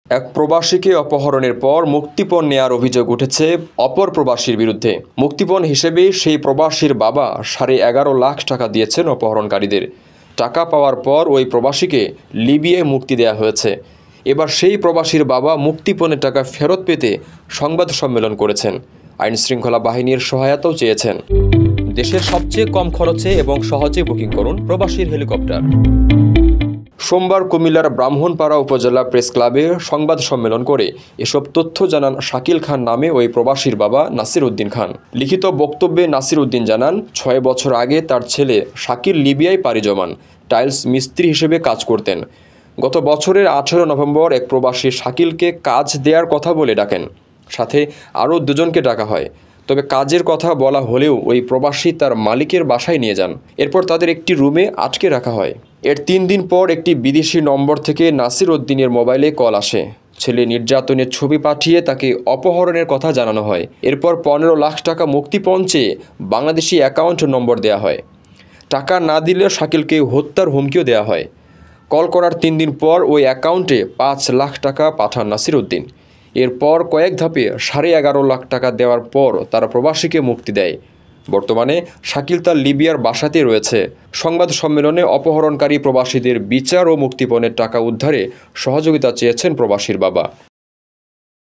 এক প্রবাসীকে অপহরণের পর মুক্তিপণ নেয়ার অভিযোগ উঠেছে অপর প্রবাসীর বিরুদ্ধে। মুক্তিপণ হিসেবে সেই প্রবাসীর বাবা 11.5 লাখ টাকা দিয়েছেন অপহরণকারীদের। টাকা পাওয়ার পর ওই প্রবাসীকে লিবিয়ায় মুক্তি দেওয়া হয়েছে। এবার সেই প্রবাসীর বাবা মুক্তিপণের টাকা ফেরত পেতে সংবাদ সম্মেলন করেছেন। আইনশৃঙ্খলা বাহিনীর সহায়তাও চেয়েছেন। দেশের সবচেয়ে কম খরচে এবং সহজে বুকিং করুন প্রবাসীর হেলিকপ্টার। সোমবার কুমিল্লার ব্রাহ্মণপাড়া উপজেলা প্রেস ক্লাবে সংবাদ সম্মেলন করে এসব তথ্য জানান শাকিল খান নামে ওই প্রবাসীর বাবা নাসির উদ্দিন খান। লিখিত বক্তব্যে নাসির উদ্দিন জানান, 6 বছর আগে তার ছেলে শাকিল লিবিয়ায় পাড়ি জমান। টাইলস মিস্ত্রি হিসেবে কাজ করতেন। গত বছরের 18 নভেম্বর এক প্রবাসী শাকিলকে কাজ দেওয়ার কথা বলে ডাকেন। সাথে আরও 2 জনকে ডাকা হয়। তবে কাজের কথা বলা হলেও ওই প্রবাসী তার মালিকের বাসায় নিয়ে যান। এরপর তাদের একটি রুমে আটকে রাখা হয়। এর 3 দিন পর একটি বিদেশি নম্বর থেকে নাসির উদ্দিনের মোবাইলে কল আসে। ছেলে নির্যাতনের ছবি পাঠিয়ে তাকে অপহরণের কথা জানানো হয়। এরপর 15 লাখ টাকা মুক্তিপণ চেয়ে বাংলাদেশি অ্যাকাউন্ট নম্বর দেওয়া হয়। টাকা না দিলে শাকিলকে হত্যার হুমকিও দেওয়া হয়। কল করার 3 দিন পর ওই অ্যাকাউন্টে 5 লাখ টাকা পাঠান নাসির উদ্দিন। এরপর কয়েক ধাপে 11.5 লাখ টাকা দেওয়ার পর তারা প্রবাসীকে মুক্তি দেয়। বর্তমানে শাকিল তার লিবিয়ার বাসাতে রয়েছে। সংবাদ সম্মেলনে অপহরণকারী প্রবাসীদের বিচার ও মুক্তিপণের টাকা উদ্ধারে সহযোগিতা চেয়েছেন প্রবাসীর বাবা।